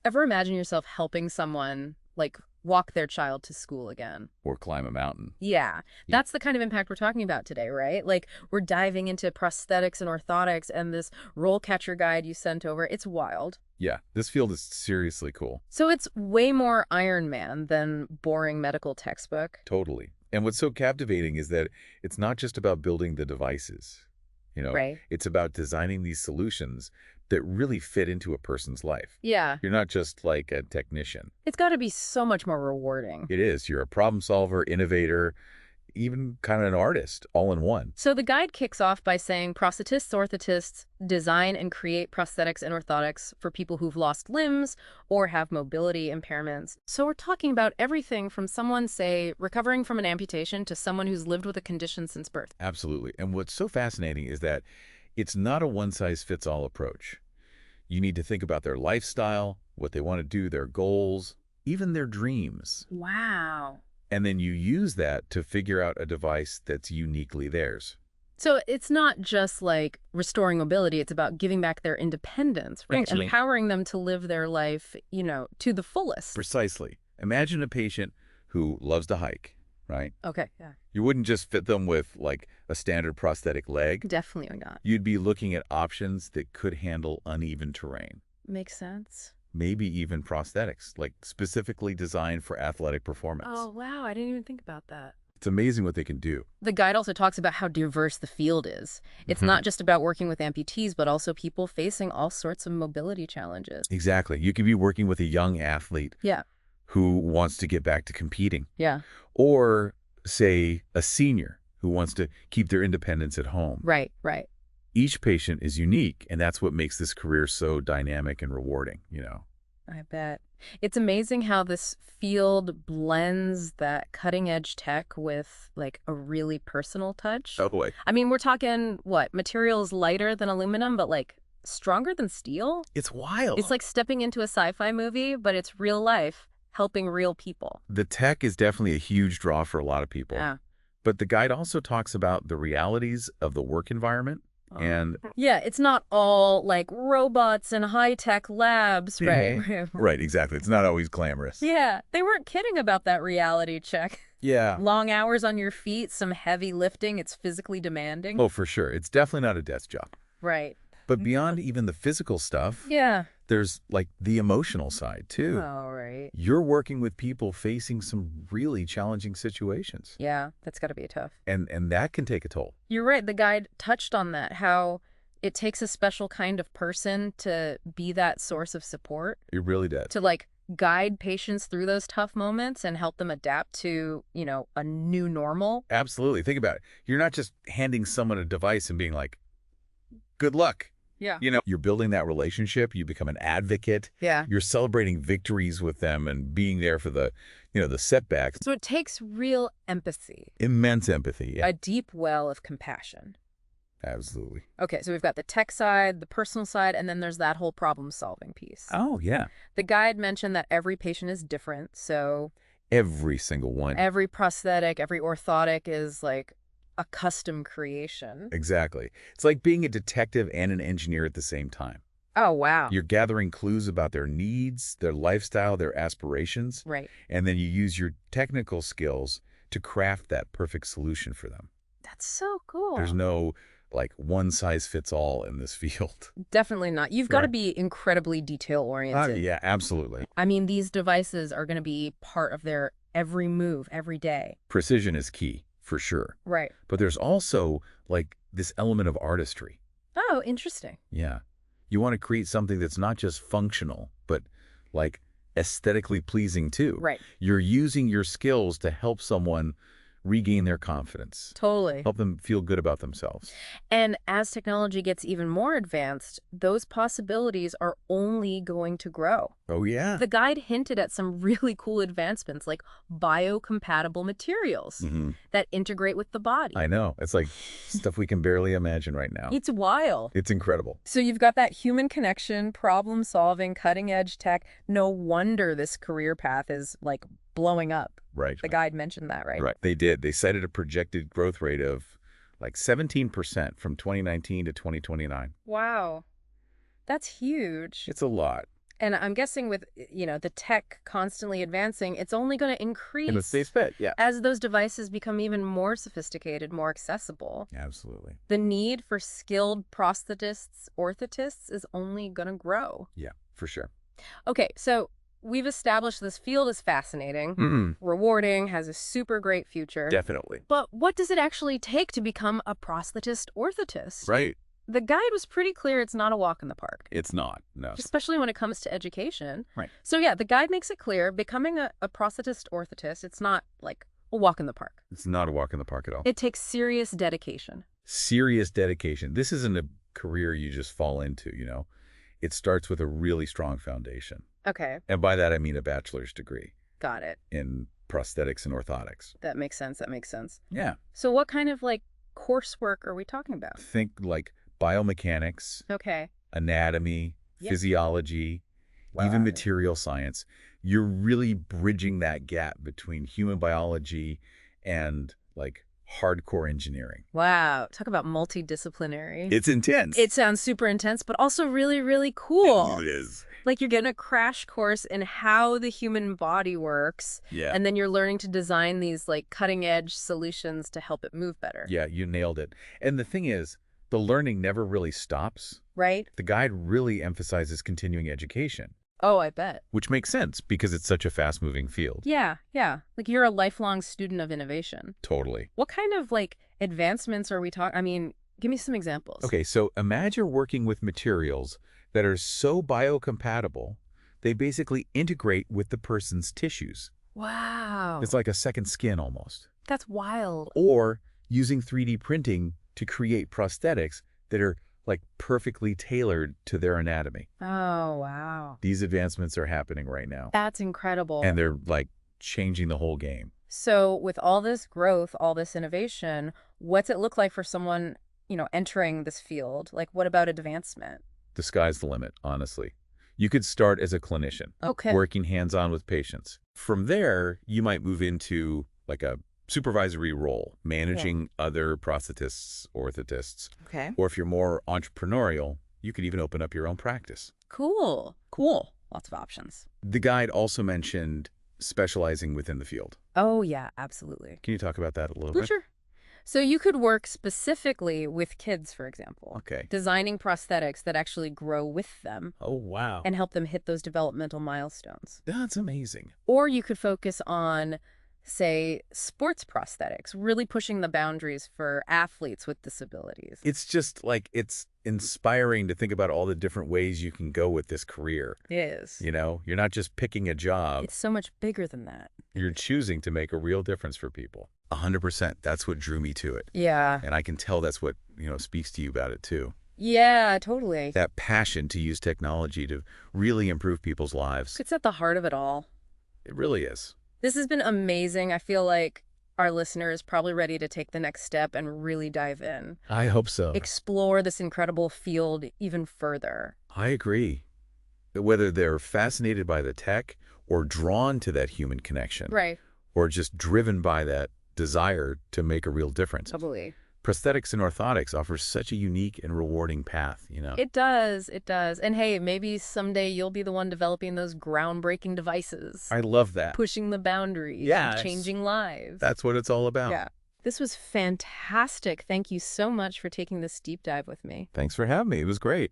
Ever imagine yourself helping someone, like, walk their child to school again? Or climb a mountain. Yeah, Yeah. that's the kind of impact we're talking about today, right? Like, we're diving into prosthetics and orthotics and this RoleCatcher guide you sent over. It's wild. Yeah, this field is seriously cool. So it's way more Iron Man than boring medical textbook. Totally. And what's so captivating is that it's not just about building the devices. Right. It's about designing these solutions that really fit into a person's life. Yeah. You're not just like a technician. It's got to be so much more rewarding. It is. You're a problem solver, innovator, even kind of an artist, all in one. So the guide kicks off by saying prosthetists-orthotists design and create prosthetics and orthotics for people who've lost limbs or have mobility impairments. So we're talking about everything from someone, say, recovering from an amputation to someone who's lived with a condition since birth. Absolutely. And what's so fascinating is that it's not a one-size-fits-all approach. You need to think about their lifestyle, what they want to do, their goals, even their dreams. Wow. And then you use that to figure out a device that's uniquely theirs. So it's not just like restoring mobility, it's about giving back their independence, right? Actually, empowering them to live their life, to the fullest. precisely. Imagine a patient who loves to hike, right? Okay, yeah. You wouldn't just fit them with like a standard prosthetic leg. Definitely not. You'd be looking at options that could handle uneven terrain. Makes sense. Maybe even prosthetics, like specifically designed for athletic performance. Oh, wow, I didn't even think about that. It's amazing what they can do. The guide also talks about how diverse the field is. It's not just about working with amputees, but also people facing all sorts of mobility challenges. Exactly. You could be working with a young athlete Yeah, who wants to get back to competing, yeah, or say a senior who wants to keep their independence at home. right, right. Each patient is unique, and that's what makes this career so dynamic and rewarding, I bet. It's amazing how this field blends that cutting edge tech with like a really personal touch. Oh boy. I mean, we're talking what? Materials lighter than aluminum, but like stronger than steel? It's wild. It's like stepping into a sci-fi movie, but it's real life, helping real people. The tech is definitely a huge draw for a lot of people. Yeah. But the guide also talks about the realities of the work environment. And Yeah, it's not all like robots and high-tech labs, right? right, exactly. It's not always glamorous. Yeah, they weren't kidding about that reality check. Yeah. Long hours on your feet, some heavy lifting, it's physically demanding. Oh, for sure. It's definitely not a desk job. Right. But beyond even the physical stuff, Yeah. there's like the emotional side too. All right. You're working with people facing some really challenging situations. Yeah, that's got to be tough. And that can take a toll. You're right. The guide touched on that, how it takes a special kind of person to be that source of support, It really does. to like guide patients through those tough moments and help them adapt to, a new normal. Absolutely. Think about it. You're not just handing someone a device and being like, good luck. Yeah. You're building that relationship. You become an advocate. Yeah. You're celebrating victories with them and being there for the setbacks. So it takes real empathy, Immense empathy. Yeah, a deep well of compassion. absolutely. Okay, so we've got the tech side, the personal side, and then there's that whole problem-solving piece. Oh, yeah. The guide mentioned that every patient is different, so Every single one. every prosthetic, every orthotic is like a custom creation. Exactly. It's like being a detective and an engineer at the same time. Oh, wow. You're gathering clues about their needs, their lifestyle, their aspirations, Right. and then you use your technical skills to craft that perfect solution for them. That's so cool. There's no like one size fits all in this field. Definitely not. You've got to Right. be incredibly detail-oriented. Yeah, absolutely. I mean, these devices are going to be part of their every move, every day. Precision is key, for sure. Right. But there's also like this element of artistry. Oh, interesting. Yeah. You want to create something that's not just functional, but like aesthetically pleasing too. Right. You're using your skills to help someone regain their confidence, Totally. help them feel good about themselves. And as technology gets even more advanced, those possibilities are only going to grow. Oh, yeah. The guide hinted at some really cool advancements like biocompatible materials that integrate with the body. I know. It's like stuff we can barely imagine right now. It's wild. It's incredible. So you've got that human connection, problem solving, cutting edge tech. No wonder this career path is like blowing up. Right. The guide mentioned that, right? Right. They did. They cited a projected growth rate of like 17% from 2019 to 2029. Wow. That's huge. It's a lot. And I'm guessing with, the tech constantly advancing, it's only going to In the increase stays fit, yeah. as those devices become even more sophisticated, more accessible. Absolutely. The need for skilled prosthetists, orthotists is only going to grow. Yeah, for sure. Okay, so we've established this field is fascinating, rewarding, has a super great future. Definitely. But what does it actually take to become a prosthetist-orthotist? Right. The guide was pretty clear it's not a walk in the park, It's not, no. especially when it comes to education. Right. So yeah, the guide makes it clear becoming a prosthetist-orthotist, it's not like a walk in the park. It's not a walk in the park at all. It takes serious dedication. Serious dedication. This isn't a career you just fall into, you know. It starts with a really strong foundation. Okay, And by that, I mean a bachelor's degree got it. in prosthetics and orthotics. That makes sense. That makes sense. Yeah. So what kind of coursework are we talking about? Think like biomechanics, Okay. anatomy, Yep. physiology, even material science. You're really bridging that gap between human biology and hardcore engineering. Wow. Talk about multidisciplinary. It's intense. It sounds super intense, but also really, really cool. It is. Like you're getting a crash course in how the human body works. Yeah. And then you're learning to design these cutting edge solutions to help it move better. Yeah, you nailed it. And the thing is, the learning never really stops. Right? The guide really emphasizes continuing education, Oh, I bet. which makes sense because it's such a fast-moving field. Yeah, yeah. Like you're a lifelong student of innovation. Totally. What kind of advancements are we talking? I mean, give me some examples. Okay, so imagine working with materials that are so biocompatible, they basically integrate with the person's tissues. Wow. It's like a second skin almost. That's wild. Or using 3D printing to create prosthetics that are perfectly tailored to their anatomy. Oh, wow. These advancements are happening right now. That's incredible. And they're changing the whole game. So with all this growth, all this innovation, what's it look like for someone, entering this field? What about advancement? The sky's the limit, honestly. You could start as a clinician, Okay. working hands-on with patients. From there, you might move into a supervisory role, managing other prosthetists, orthotists. Okay. Or if you're more entrepreneurial, you could even open up your own practice. Cool. Cool. Lots of options. The guide also mentioned specializing within the field. Oh, yeah, absolutely. Can you talk about that a little For bit? sure. So you could work specifically with kids, for example. Okay. Designing prosthetics that actually grow with them Oh, wow. and help them hit those developmental milestones. That's amazing. Or you could focus on, say, sports prosthetics, really pushing the boundaries for athletes with disabilities. It's just it's inspiring to think about all the different ways you can go with this career. It is. You're not just picking a job. It's so much bigger than that. You're choosing to make a real difference for people. 100%. That's what drew me to it. Yeah. And I can tell that's what, speaks to you about it too. Yeah, totally. That passion to use technology to really improve people's lives. It's at the heart of it all. It really is. This has been amazing. I feel like our listener is probably ready to take the next step and really dive in. I hope so. Explore this incredible field even further. I agree. Whether they're fascinated by the tech or drawn to that human connection. Right. Or just driven by that desire to make a real difference. Totally. Prosthetics and orthotics offers such a unique and rewarding path, It does. It does. And hey, maybe someday you'll be the one developing those groundbreaking devices. I love that. Pushing the boundaries. Yeah, And changing lives. That's what it's all about. Yeah. This was fantastic. Thank you so much for taking this deep dive with me. Thanks for having me. It was great.